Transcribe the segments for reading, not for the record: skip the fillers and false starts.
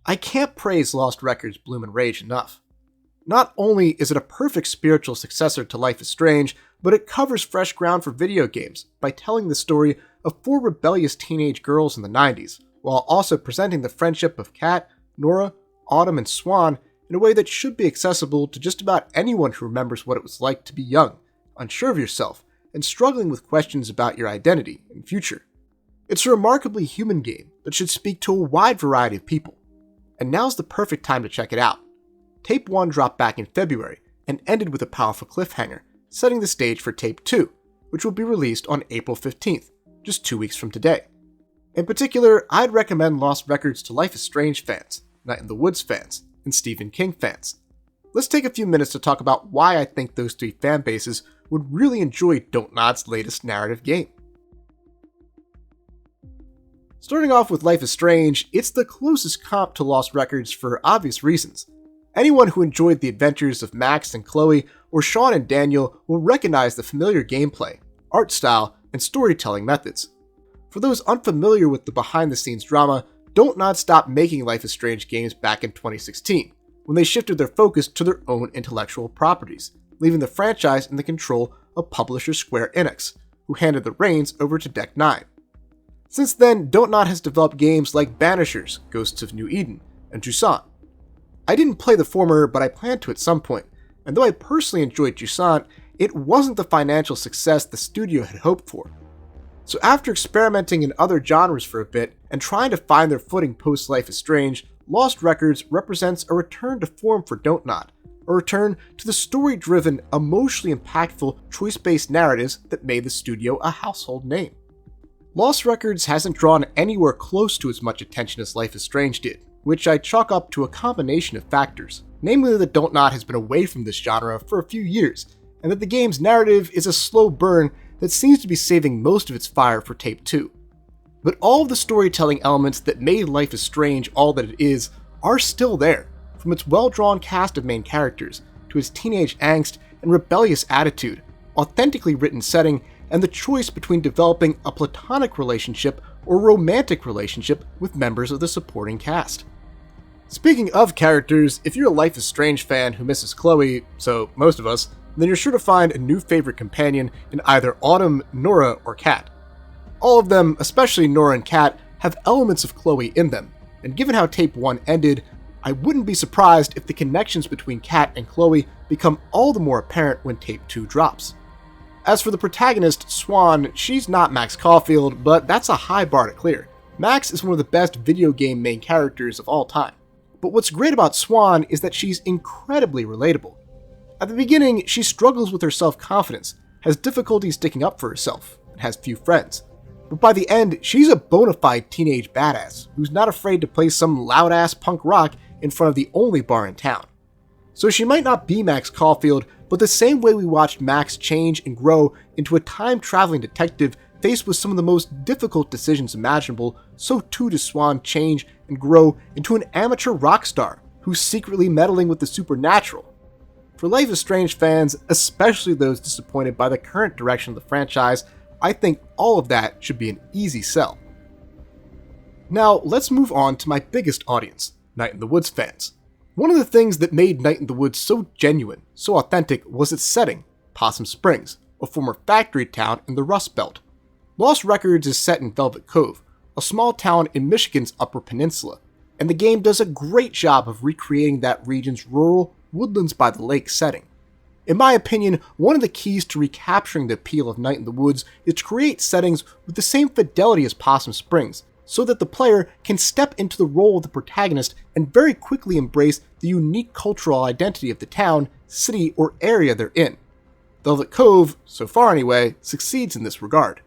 I can't praise Lost Records Bloom and Rage enough. Not only is it a perfect spiritual successor to Life is Strange, but it covers fresh ground for video games by telling the story of 4 rebellious teenage girls in the 90s, while also presenting the friendship of Kat, Nora, Autumn, and Swan in a way that should be accessible to just about anyone who remembers what it was like to be young, unsure of yourself, and struggling with questions about your identity and future. It's a remarkably human game that should speak to a wide variety of people, and now's the perfect time to check it out. Tape 1 dropped back in February and ended with a powerful cliffhanger, setting the stage for Tape 2, which will be released on April 15th, just 2 weeks from today. In particular, I'd recommend Lost Records to Life is Strange fans, Night in the Woods fans, and Stephen King fans. Let's take a few minutes to talk about why I think those 3 fan bases would really enjoy Dontnod's latest narrative game. Starting off with Life is Strange, it's the closest comp to Lost Records for obvious reasons. Anyone who enjoyed the adventures of Max and Chloe, or Sean and Daniel, will recognize the familiar gameplay, art style, and storytelling methods. For those unfamiliar with the behind-the-scenes drama, Dontnod stopped making Life is Strange games back in 2016, when they shifted their focus to their own intellectual properties, leaving the franchise in the control of publisher Square Enix, who handed the reins over to Deck 9. Since then, Dontnod has developed games like Banishers, Ghosts of New Eden, and Jusant. I didn't play the former, but I plan to at some point, and though I personally enjoyed Jusant, it wasn't the financial success the studio had hoped for. So after experimenting in other genres for a bit, and trying to find their footing post-Life is Strange, Lost Records represents a return to form for Dontnod, a return to the story-driven, emotionally impactful, choice-based narratives that made the studio a household name. Lost Records hasn't drawn anywhere close to as much attention as Life is Strange did, which I chalk up to a combination of factors, namely that Dontnod has been away from this genre for a few years, and that the game's narrative is a slow burn that seems to be saving most of its fire for Tape 2. But all of the storytelling elements that made Life is Strange all that it is are still there, from its well-drawn cast of main characters, to its teenage angst and rebellious attitude, authentically written setting, and the choice between developing a platonic relationship or romantic relationship with members of the supporting cast. Speaking of characters, if you're a Life is Strange fan who misses Chloe, so most of us, then you're sure to find a new favorite companion in either Autumn, Nora, or Kat. All of them, especially Nora and Kat, have elements of Chloe in them, and given how Tape 1 ended, I wouldn't be surprised if the connections between Kat and Chloe become all the more apparent when Tape 2 drops. As for the protagonist, Swan, she's not Max Caulfield, but that's a high bar to clear. Max is one of the best video game main characters of all time. But what's great about Swan is that she's incredibly relatable. At the beginning, she struggles with her self-confidence, has difficulty sticking up for herself, and has few friends. But by the end, she's a bona fide teenage badass who's not afraid to play some loud-ass punk rock in front of the only bar in town. So she might not be Max Caulfield, but the same way we watched Max change and grow into a time-traveling detective faced with some of the most difficult decisions imaginable, so too does Swan change and grow into an amateur rock star who's secretly meddling with the supernatural. For Life is Strange fans, especially those disappointed by the current direction of the franchise, I think all of that should be an easy sell. Now, let's move on to my biggest audience, Night in the Woods fans. One of the things that made Night in the Woods so genuine, so authentic, was its setting, Possum Springs, a former factory town in the Rust Belt. Lost Records is set in Velvet Cove, a small town in Michigan's Upper Peninsula, and the game does a great job of recreating that region's rural, woodlands by the lake setting. In my opinion, one of the keys to recapturing the appeal of Night in the Woods is to create settings with the same fidelity as Possum Springs, so that the player can step into the role of the protagonist and very quickly embrace the unique cultural identity of the town, city, or area they're in. Velvet Cove, so far anyway, succeeds in this regard.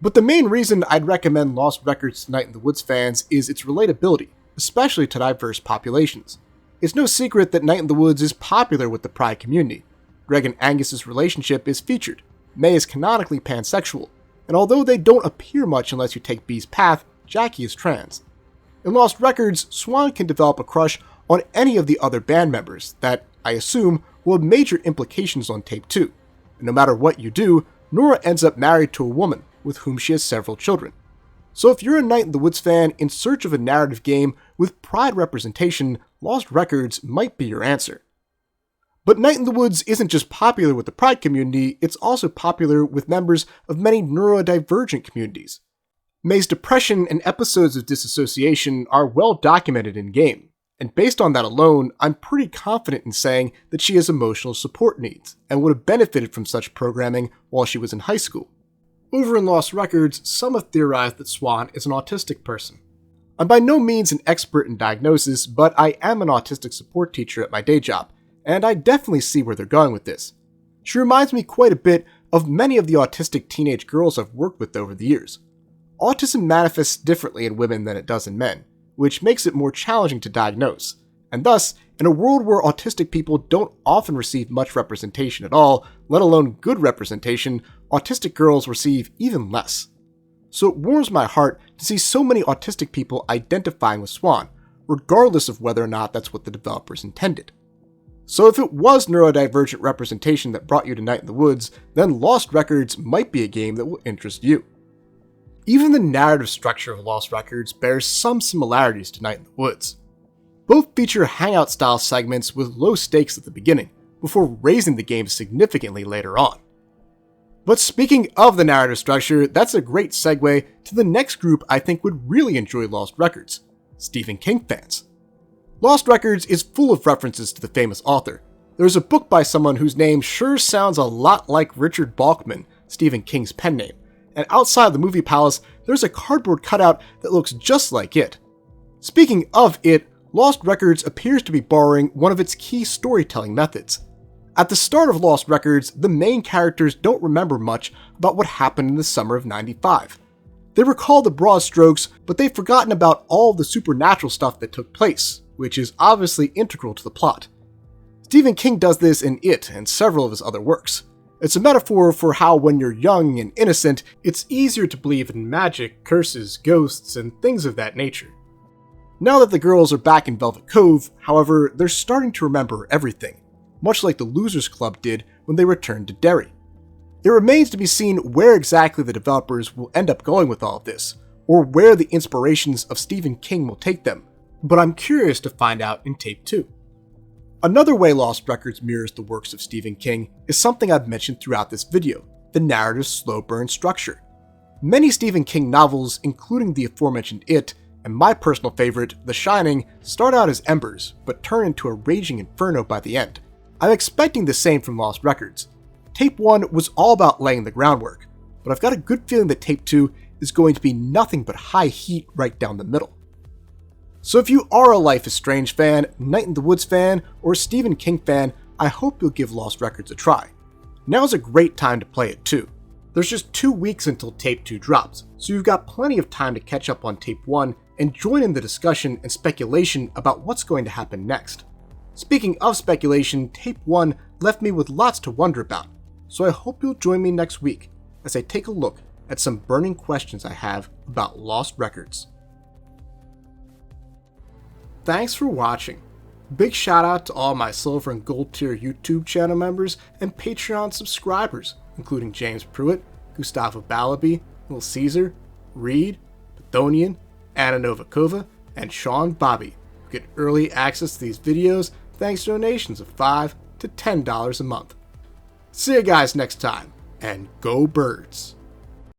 But the main reason I'd recommend Lost Records to Night in the Woods fans is its relatability, especially to diverse populations. It's no secret that Night in the Woods is popular with the Pride community. Greg and Angus's relationship is featured. May is canonically pansexual, and although they don't appear much unless you take B's path, Jackie is trans. In Lost Records, Swan can develop a crush on any of the other band members that, I assume, will have major implications on Tape 2. And no matter what you do, Nora ends up married to a woman with whom she has several children. So if you're a Night in the Woods fan in search of a narrative game with pride representation, Lost Records might be your answer. But Night in the Woods isn't just popular with the pride community, it's also popular with members of many neurodivergent communities. May's depression and episodes of disassociation are well documented in-game, and based on that alone, I'm pretty confident in saying that she has emotional support needs, and would have benefited from such programming while she was in high school. Over in Lost Records, some have theorized that Swan is an autistic person. I'm by no means an expert in diagnosis, but I am an autistic support teacher at my day job, and I definitely see where they're going with this. She reminds me quite a bit of many of the autistic teenage girls I've worked with over the years. Autism manifests differently in women than it does in men, which makes it more challenging to diagnose, and thus, in a world where autistic people don't often receive much representation at all, let alone good representation, autistic girls receive even less. So it warms my heart to see so many autistic people identifying with Swan, regardless of whether or not that's what the developers intended. So if it was neurodivergent representation that brought you to Night in the Woods, then Lost Records might be a game that will interest you. Even the narrative structure of Lost Records bears some similarities to Night in the Woods. Both feature hangout-style segments with low stakes at the beginning, before raising the game significantly later on. But speaking of the narrative structure, that's a great segue to the next group I think would really enjoy Lost Records: Stephen King fans. Lost Records is full of references to the famous author. There's a book by someone whose name sure sounds a lot like Richard Balkman, Stephen King's pen name, and outside the movie palace, there's a cardboard cutout that looks just like it. Speaking of it, Lost Records appears to be borrowing one of its key storytelling methods. At the start of Lost Records, the main characters don't remember much about what happened in the summer of '95. They recall the broad strokes, but they've forgotten about all the supernatural stuff that took place, which is obviously integral to the plot. Stephen King does this in It and several of his other works. It's a metaphor for how when you're young and innocent, it's easier to believe in magic, curses, ghosts, and things of that nature. Now that the girls are back in Velvet Cove, however, they're starting to remember everything, much like the Losers Club did when they returned to Derry. It remains to be seen where exactly the developers will end up going with all of this, or where the inspirations of Stephen King will take them, but I'm curious to find out in Tape 2. Another way Lost Records mirrors the works of Stephen King is something I've mentioned throughout this video: the narrative slow burn structure. Many Stephen King novels, including the aforementioned It, and my personal favorite, The Shining, start out as embers, but turn into a raging inferno by the end. I'm expecting the same from Lost Records. Tape 1 was all about laying the groundwork, but I've got a good feeling that Tape 2 is going to be nothing but high heat right down the middle. So if you are a Life is Strange fan, Night in the Woods fan, or Stephen King fan, I hope you'll give Lost Records a try. Now's a great time to play it too. There's just 2 weeks until Tape 2 drops, so you've got plenty of time to catch up on Tape 1 and join in the discussion and speculation about what's going to happen next. Speaking of speculation, Tape 1 left me with lots to wonder about, so I hope you'll join me next week as I take a look at some burning questions I have about Lost Records. Thanks for watching. Big shout out to all my silver and gold tier YouTube channel members and Patreon subscribers, including James Pruitt, Gustavo Balabi, Lil Caesar, Reed, Bethonian, Anna Novikova, and Sean Bobby, who get early access to these videos thanks to donations of $5 to $10 a month. See you guys next time, and go Birds!